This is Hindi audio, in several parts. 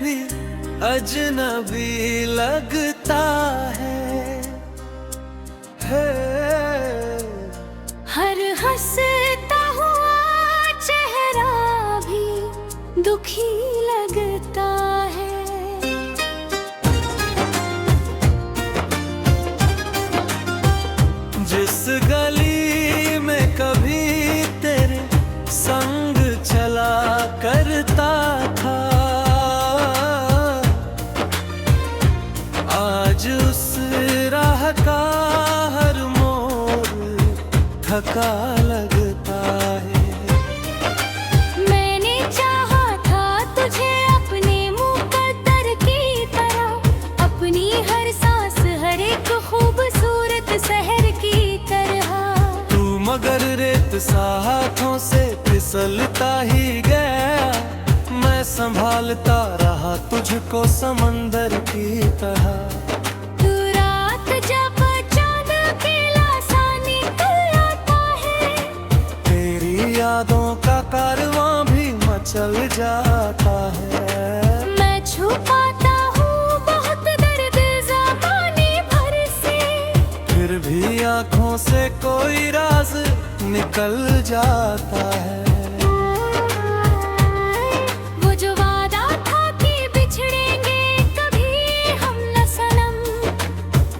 भी अजनबी लगता है। हर हंसता हुआ चेहरा भी दुखी लगता है। जिस गली में कभी तेरे संग चला करता था, आज उस राह का हर मोड़ थका लगता है। मैंने चाहा था तुझे अपने मुकद्दर की तरह, अपनी हर सांस हर एक खूबसूरत शहर की तरह। तू मगर रेत सा हाथों से फिसलता ही गया, मैं संभालता रहा तुझको समंदर की तरह। तू रात जब चांद अकेला सा निकल आता है, तेरी यादों का कारवां भी मचल जाता है। मैं छुपाता हूँ बहुत दर्द ज़बानी भर से, फिर भी आँखों से कोई राज निकल जाता है। वो जो वादा था कि बिछड़ेंगे कभी हम न सनम,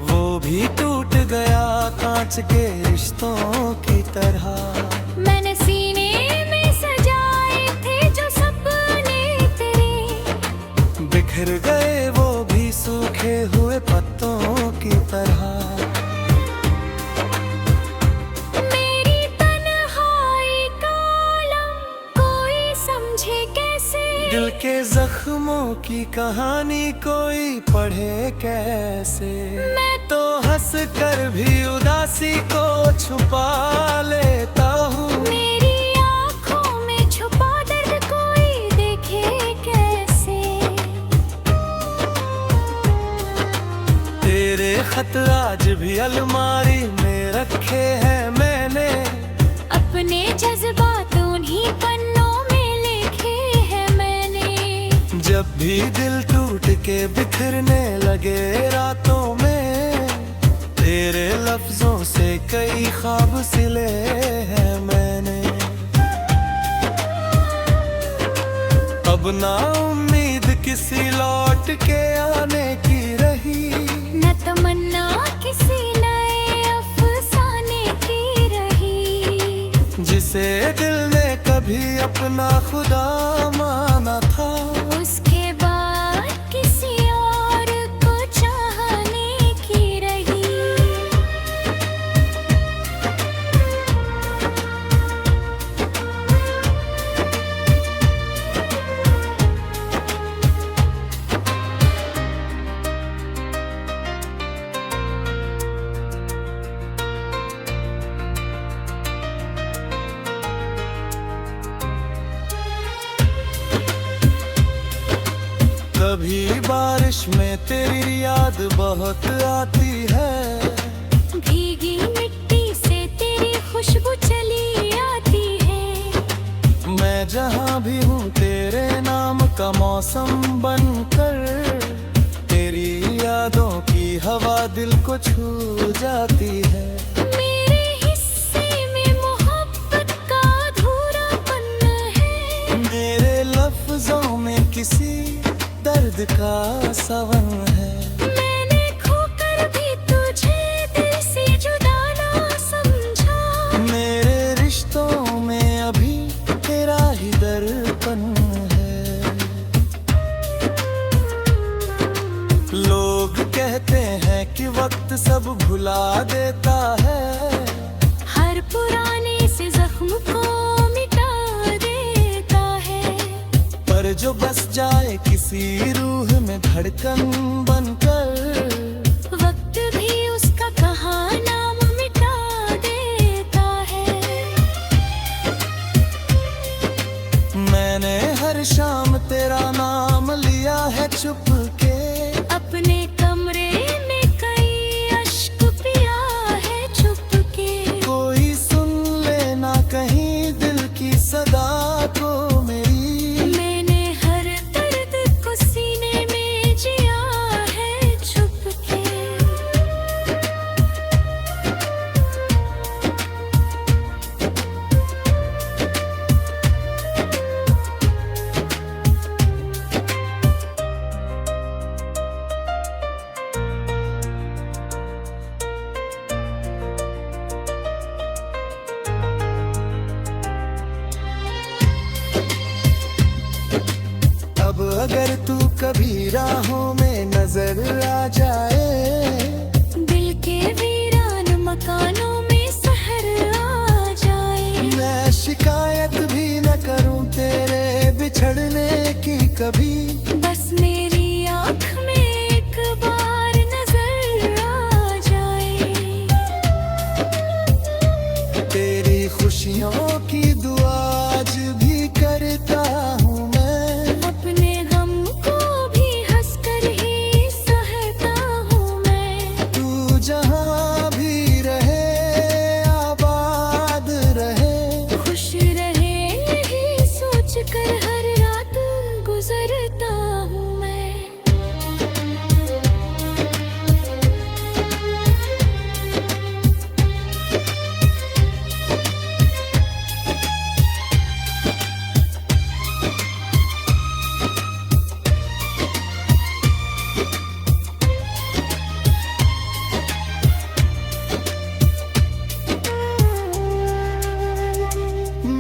वो भी टूट गया कांच के रिश्तों की तरह। मैंने सीने में सजाए थे जो सपने तेरे, बिखर गए वो भी सूखे हुए पत्तों की तरह। मेरी तन्हाई का आलम कोई समझे कैसे, दिल के जख्मों की कहानी कोई पढ़े कैसे। मैं तो हंस कर भी उदासी को छुपा लेता हूँ, मेरी आँखों में छुपा दर्द कोई देखे कैसे। तेरे खत आज भी अलमारी में रखे हैं मैंने, अपने जज्बात उन्हीं पन्नों में लिखे हैं मैंने। जब भी दिल टूट के बिखरने लगे रातों में, तेरे लफ्जों से कई ख्वाब सिले हैं मैंने। अब ना उम्मीद किसी लौट के आने की रही, न तमन्ना किसी नए अफसाने की रही। जिसे दिल ने कभी अपना खुदा माना था, उसके बाद किसी और को चाहने की रही। कभी बारिश में तेरी याद बहुत आती है, भीगी मिट्टी से तेरी खुशबू चली आती है। मैं जहाँ भी हूँ तेरे नाम का मौसम बनकर, तेरी यादों की हवा दिल को छू जाती है। मेरे हिस्से में मोहब्बत का अधूरापन है, मेरे लफ्जों में किसी दर्द का सवन है। मैंने खोकर भी तुझे दिल से जुदा ना समझा। मेरे रिश्तों में अभी तेरा ही दर्पण है। लोग कहते हैं कि वक्त सब भुला देता है, हर पुराने से जख्म को मिटा देता है। पर जो बस जाए किसी रूह में धड़कन बनकर, वक्त भी उसका कहाँ नाम मिटा देता है। मैंने हर शाम तेरा नाम लिया है चुपके, अपने कमरे में कई अश्क पिया है चुपके। कोई सुन लेना कहीं दिल की सदा को मेरी। मैंने हर दर्द को कभी राहों में नजर आ जाए। दिल के वीरान मकानों में सहर आ जाए। मैं शिकायत भी न करूं तेरे बिछड़ने की कभी, बस मेरी आँख में एक बार नजर आ जाए। तेरी खुशियों की दुआ आज भी करता हूँ मैं। अपने गम को भी हंसकर ही सहता हूँ मैं। तू जहाँ भी रहे आबाद रहे, खुश रहे यही सोच कर हर रात गुजरता हूँ मैं।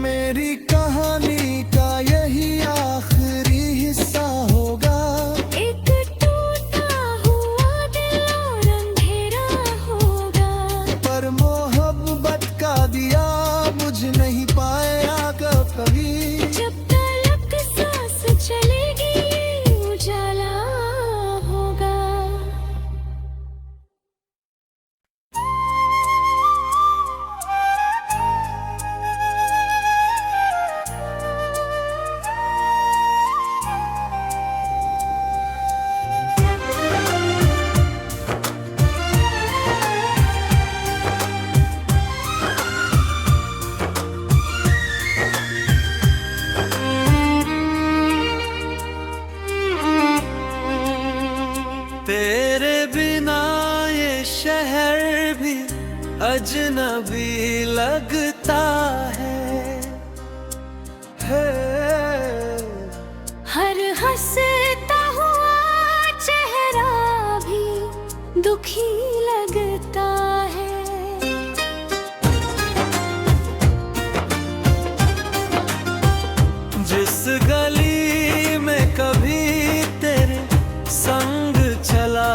मेरी कहानी का यही आखिरी हिस्सा होगा। एक टूटा हुआ दिल और अंधेरा होगा। पर मोहब्बत का दिया बुझ नहीं पाएगा कभी। जब तलक सांस चलेगी उजाला होगा। तेरे बिना ये शहर भी अजनबी लगता है। हर हंसता हुआ चेहरा भी दुखी लगता है। जिस गली में कभी तेरे संग चला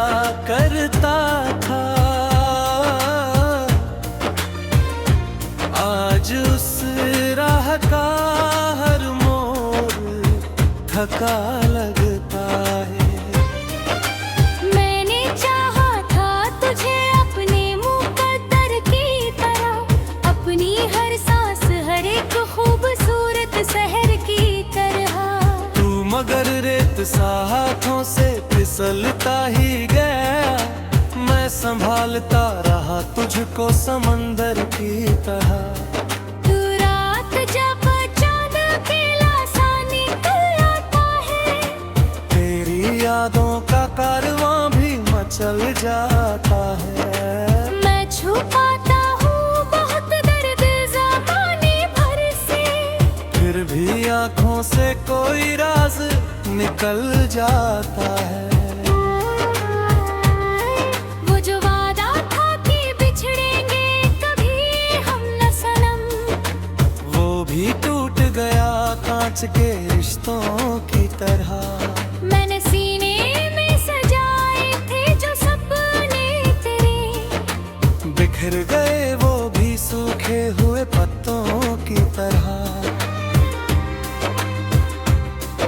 करता था, आज उस राह का हर मोड़ थका लगता है। मैंने चाहा था तुझे अपने मुकद्दर की तरह, अपनी हर सांस हर एक खूबसूरत शहर की तरह। तू मगर रेत सा हाथों से फिसलता ही गया। मैं संभालता रहा तुझको समंदर की तरह। तू रात जब चांद अकेला सा निकल आता है, तेरी यादों का कारवां भी मचल जाता है। मैं छुपाता हूँ बहुत दर्द ज़बानी भर से, फिर भी आँखों से कोई राज निकल जाता है। वो जो वादा था कि बिछड़ेंगे कभी हम न सनम, वो भी टूट गया कांच के रिश्तों की तरह। मैंने सीने में सजाए थे जो सपने तेरे, बिखर गए वो भी सूखे हुए पत्तों की तरह।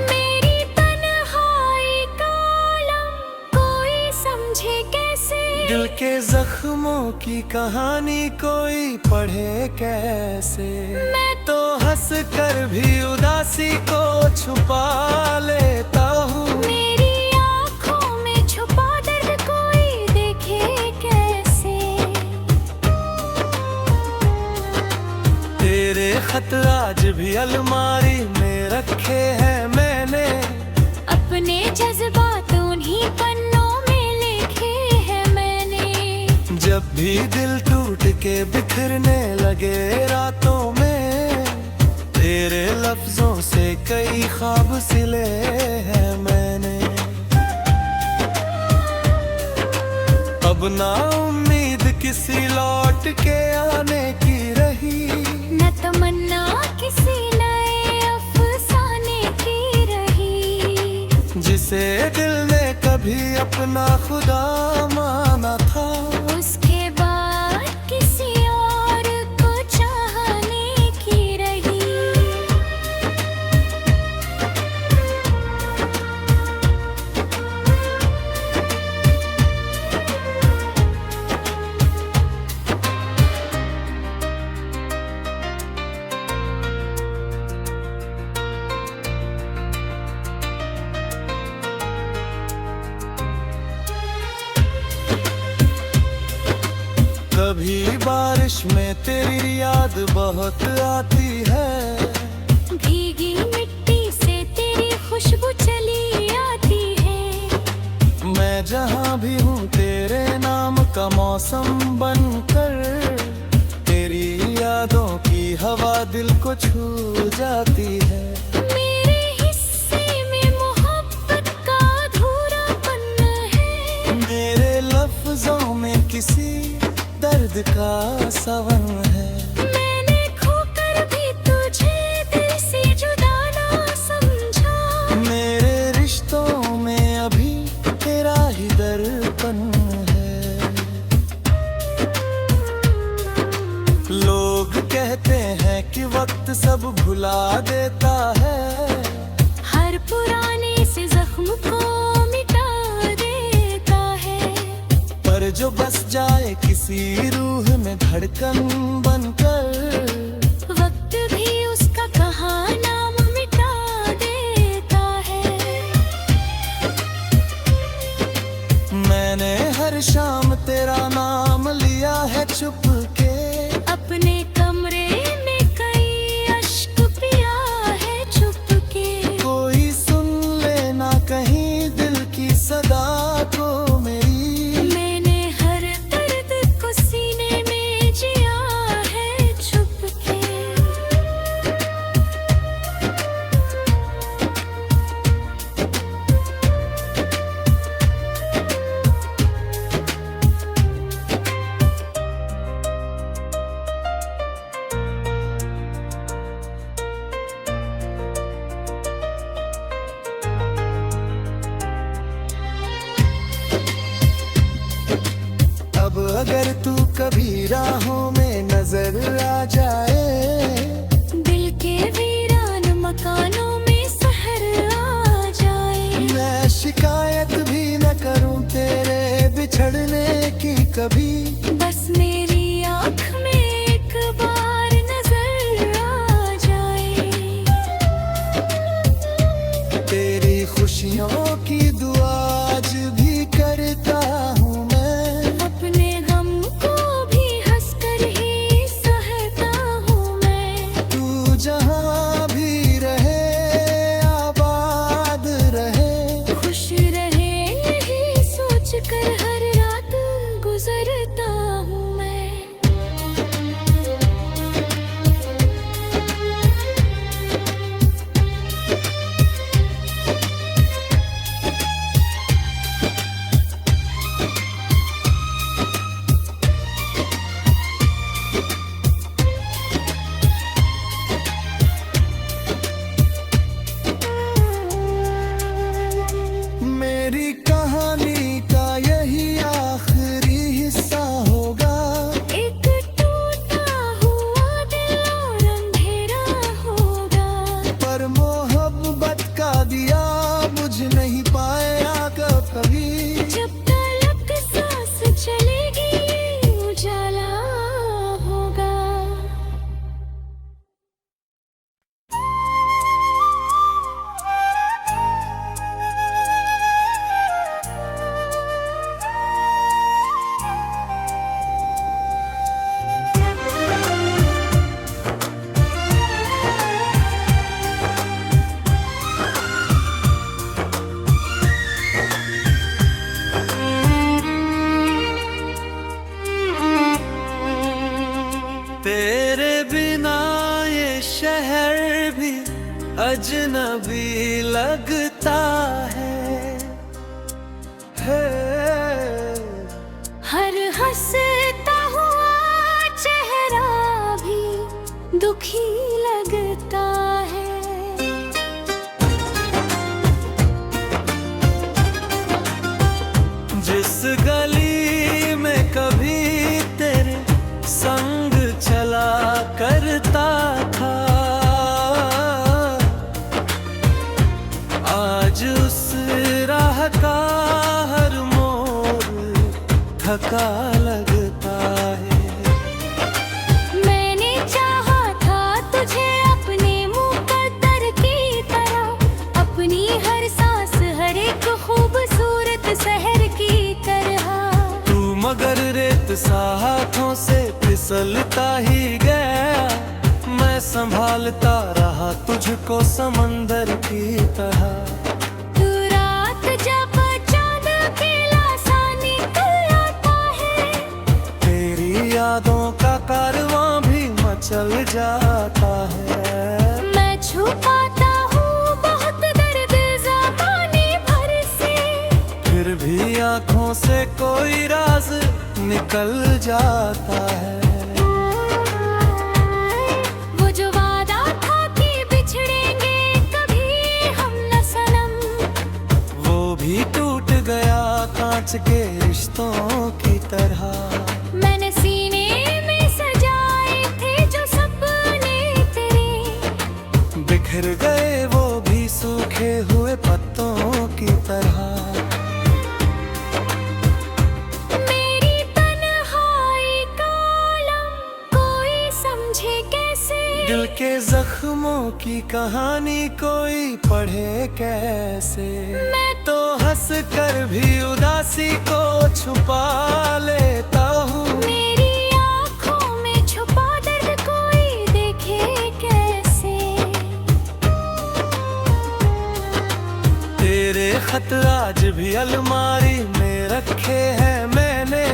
मेरी तन्हाई का आलम कोई समझे कैसे। दिल के जख्मों की कहानी कोई पढ़े कैसे। मैं तो हंस कर भी उदासी को छुपा लेता हूँ। मेरी आँखों में छुपा दर्द कोई देखे कैसे। तेरे खत आज भी अलमारी में रखे हैं मैंने। अपने जज्बात उन्हीं पन्नों में लिखे हैं मैंने। जब भी दिल टूट के बिखरने लगे रातों में, तेरे लफ्जों से कई ख्वाब सिले हैं मैंने। अब ना उम्मीद किसी लौट के आने की रही, न तमन्ना किसी नए अफसाने की रही। जिस जिसे दिल ने कभी अपना खुदा माना था, उसके बाद किसी और को चाहने की रही। कभी बारिश में तेरी याद बहुत आती है, भीगी मिट्टी से तेरी खुशबू चली आती है। मैं जहाँ भी हूँ तेरे नाम का मौसम बनकर, तेरी यादों की हवा दिल को छू जाती है। मेरे हिस्से में मोहब्बत का अधूरापन है, मेरे लफ्जों में किसी दर्द का सवन है। मैंने खोकर भी तुझे दिल से जुदा ना समझा। मेरे रिश्तों में अभी तेरा ही दर्पण है। लोग कहते हैं कि वक्त सब भुला देता है, हर पुराने से जख्म को मिटा देता है। पर जो बस जाए किसी रूह में धड़कन बनकर, वक्त भी उसका कहा नाम मिटा देता है। मैंने हर शाम तेरा नाम लिया है चुपके, अपने कमरे में कई अश्क पिया है चुपके। कोई सुन लेना कहीं दिल की सदा को मेरी, मैंने हर दर्द को सीने में जिया है चुपके। अब अगर तू कभी राहों में नजर आ जाए, दिल के वीरान मकानों में सहर आ जाए। मैं शिकायत भी न करूं तेरे बिछड़ने की कभी, बस मेरी आँख में एक बार नजर आ जाए। तेरी खुशियों की दुआ आज भी करता हूँ मैं, अपने गम को भी हंसकर ही सहता हूँ मैं। तू जहाँ भी रहे आबाद रहे, खुश रहे यही सोच कर हर रात गुजरता हूँ मैं। मेरी कहानी का यही आखिरी हिस्सा होगा, एक टूटा हुआ दिल और अंधेरा होगा। पर मोहब्बत का दिया बुझ नहीं पाएगा कभी। जब तलक सांस चलेगी उजाला होगा। तेरे बिना ये शहर भी अजनबी लगता है। हर हंसता हुआ चेहरा भी दुखी लगता है। थका लगता है। मैंने चाहा था तुझे अपने मुकद्दर की तरह, अपनी हर सांस हर एक खूबसूरत शहर की तरह। तू मगर रेत सा हाथों से फिसलता ही गया, मैं संभालता रहा तुझको समंदर की तरह। तू रात जब चांद अकेला सा निकल आता है, तेरी यादों का कारवां भी मचल जाता है। मैं छुपाता हूँ बहुत दर्द ज़बानी भर से, फिर भी आँखों से कोई राज निकल जाता है। वो जो वादा था कि बिछड़ेंगे कभी हम न सनम, वो भी टूट गया कांच के रिश्तों की तरह। मैंने सीने में सजाए थे जो सपने तेरे, बिखर गए वो भी सूखे हुए पत्तों की तरह। मेरी तन्हाई का आलम कोई समझे कैसे, दिल के जख्मों की कहानी कोई पढ़े कैसे। मैं तो हंस कर भी उदासी को छुपा लेता हूँ। मेरी आँखों में छुपा दर्द कोई देखे कैसे। तेरे खत आज भी अलमारी में रखे हैं मैंने,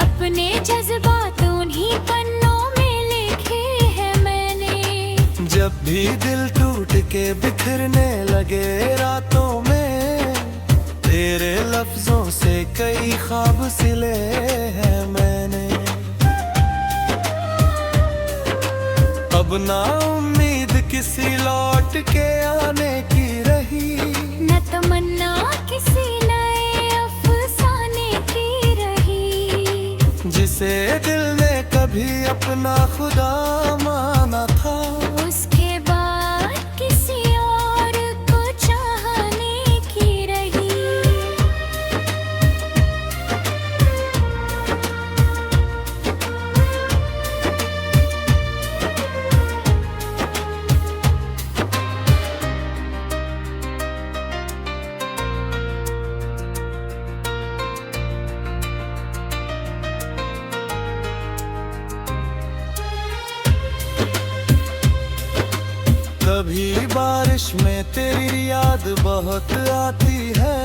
अपने जज्बात उन्हीं पन्नों में लिखे हैं मैंने। जब भी दिल टूट के बिखरने लगे रातों में, तेरे लफ्जों से कई ख्वाब सिले हैं मैंने। अब ना उम्मीद किसी लौट के आने की रही, न तमन्ना किसी नए अफसाने की रही। जिसे दिल ने कभी अपना खुदा माना था, उसके बाद किसी और को चाहने की रही। कभी बारिश में तेरी याद बहुत आती है,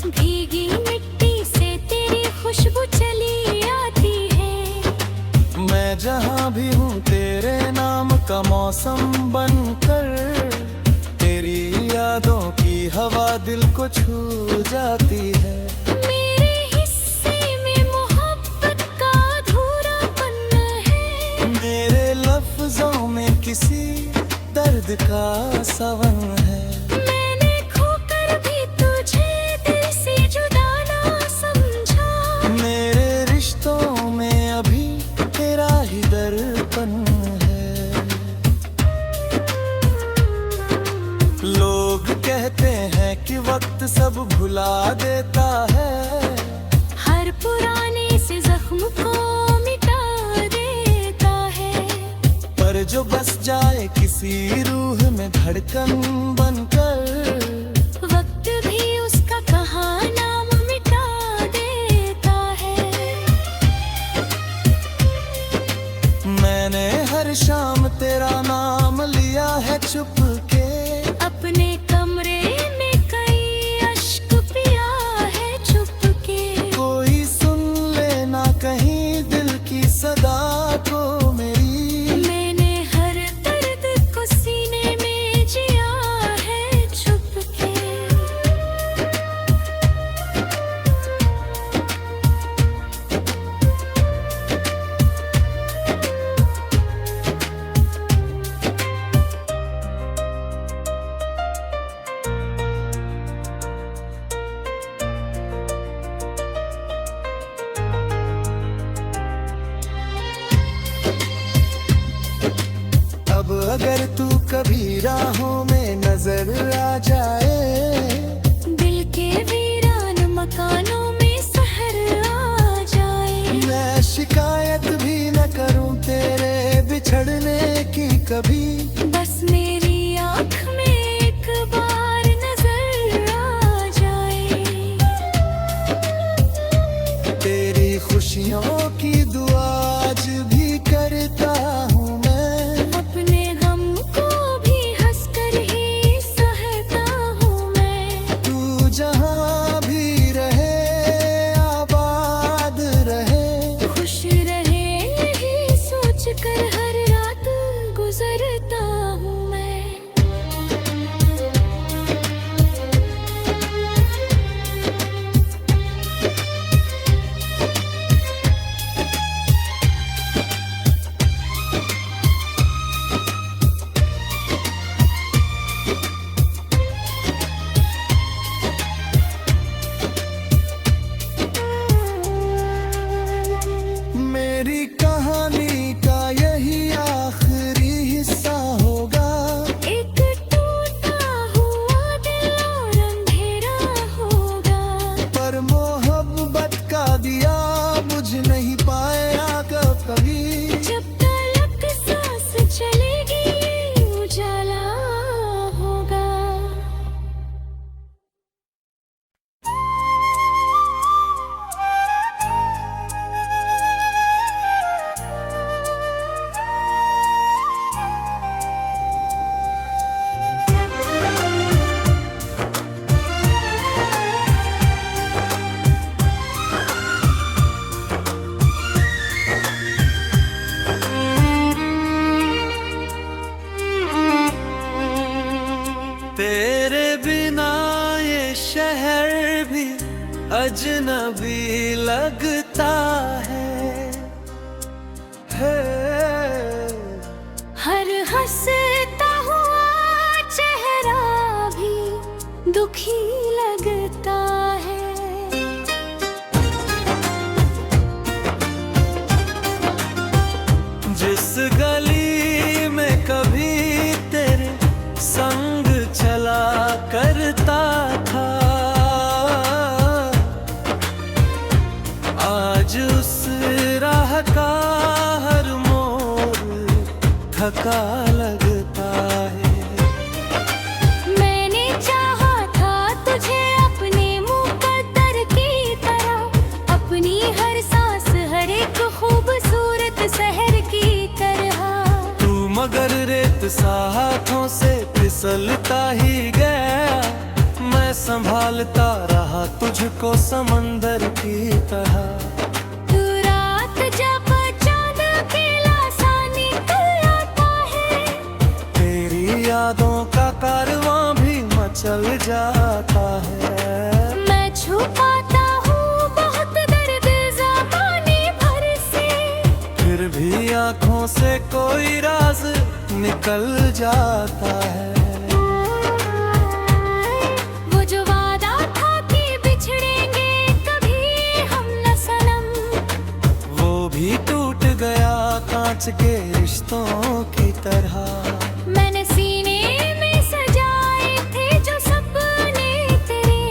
भीगी मिट्टी से तेरी खुशबू चली आती है। मैं जहाँ भी हूँ तेरे नाम का मौसम बनकर, तेरी यादों की हवा दिल को छू जाती है। मेरे हिस्से में मोहब्बत का अधूरापन है, मेरे लफ्जों में किसी दर्द का सवन है। मैंने खोकर भी तुझे दिल से जुदा ना समझा। मेरे रिश्तों में अभी तेरा ही दर्पण है। लोग कहते हैं कि वक्त सब भुला देता है, हर पुराने से जख्म को मिटा देता है। पर जो बस जाए किसी रूह में धड़कन बनकर, वक्त भी उसका कहाँ नाम मिटा देता है। मैंने हर शाम तेरा नाम लिया है चुपके, अपने कमरे में कई अश्क पिया है चुपके। कोई सुन लेना कहीं दिल की सदा को मेरी। मैंने हर दर्द को सीने में जिया है चुपके। अब अगर तू कभी राहों में नजर आ जाए, दिल के वीरान मकानों में सहर आ शहर भी अजनबी लगता है। हर हंसता हुआ चेहरा भी दुखी लगता है। जिस गली में कभी तेरे संग चला करता था, आज उस राह का हर मोड़ थका लगता है। मैंने चाहा था तुझे अपने मुकद्दर की तरह, अपनी हर सांस हर एक खूबसूरत शहर की तरह। तू मगर रेत सा हाथों से फिसलता ही गया, मैं संभालता रहा तुझको समंदर की तरह। तू रात जब चांद खिला सा निकल आता है, तेरी यादों का कारवां भी मचल जाता है। मैं छुपाता हूँ बहुत दर्द ज़बानी भर से, फिर भी आँखों से कोई राज निकल जाता है। वो जो वादा था कि बिछड़ेंगे कभी हम न सनम, वो भी टूट गया कांच के रिश्तों की तरह। मैंने सीने में सजाए थे जो सपने तेरे,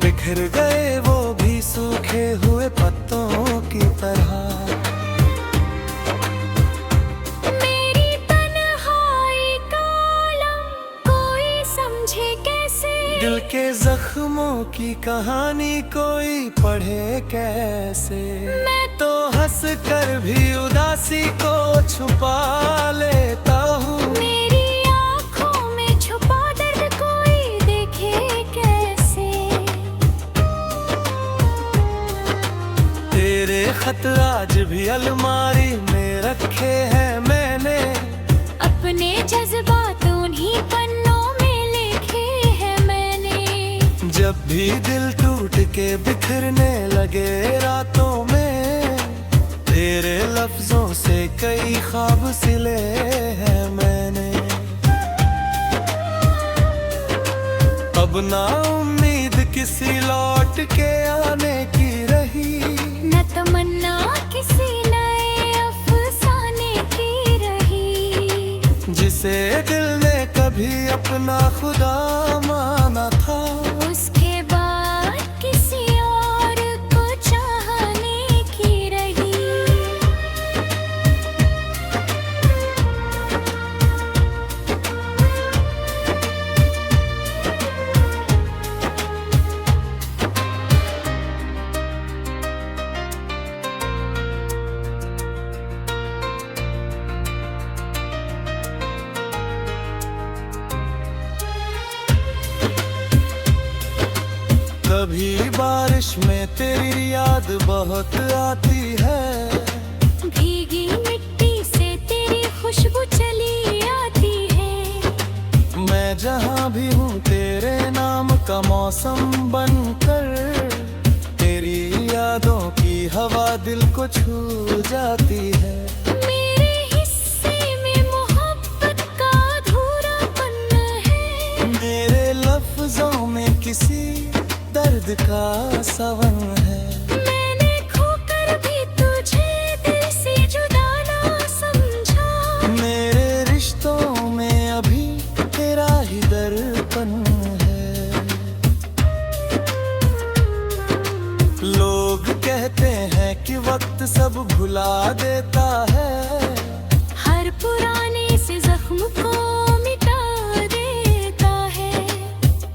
बिखर गए वो भी सूखे हुए पत्तों की तरह। मेरी तन्हाई का आलम कोई समझे कैसे, दिल के जख्मों की कहानी कोई पढ़े कैसे। मैं तो हंस कर भी उदासी को छुपा लेता हूँ, मेरी आँखों में छुपा दर्द कोई देखे कैसे। तेरे खत आज भी अलमारी में रखे हैं मैंने, अपने जज्बात उन्हीं पन्नों में लिखे हैं मैंने। जब भी दिल टूट के बिखरने लगे रातों में, तेरे लफ्जों से कई ख्वाब सिले हैं मैंने। अब ना उम्मीद किसी लौट के आने की रही, न तमन्ना किसी नए अफसाने की रही। जिसे दिल ने कभी अपना खुदा माना था, उसके बाद किसी और को चाहने की रही। कभी बारिश में तेरी याद बहुत आती है, भीगी मिट्टी से तेरी खुशबू चली आती है। मैं जहाँ भी हूँ तेरे नाम का मौसम बनकर, तेरी यादों की हवा दिल को छू जाती है। मेरे हिस्से में मोहब्बत का अधूरापन है, मेरे लफ्जों में किसी दर्द का सवन है। मैंने खोकर भी तुझे दिल से जुदा ना समझा, मेरे रिश्तों में अभी तेरा ही दर्पण है। लोग कहते हैं कि वक्त सब भुला देता है, हर पुराने से जख्म को मिटा देता है।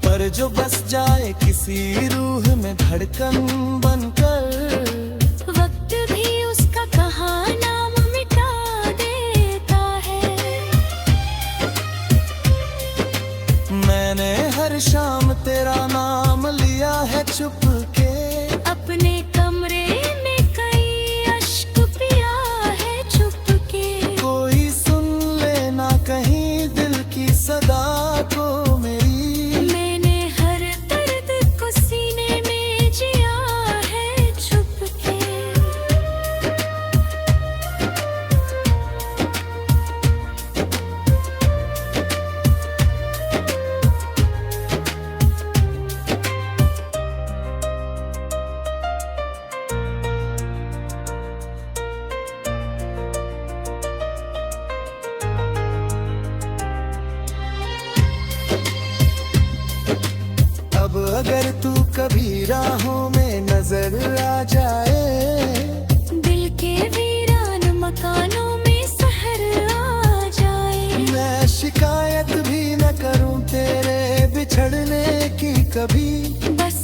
पर जो बस जाए किसी रूह में धड़कन बनकर, वक्त भी उसका कहाँ नाम मिटा देता है। मैंने हर शाम तेरा नाम लिया है चुपके, अपने कमरे में कई अश्क पिया है चुपके। कोई सुन लेना कहीं दिल की सदा को मेरी। मैंने हर दर्द तू कभी राहों में नजर आ जाए, दिल के वीरान मकानों में सहर आ जाए। मैं शिकायत भी न करूं तेरे बिछड़ने की कभी, बस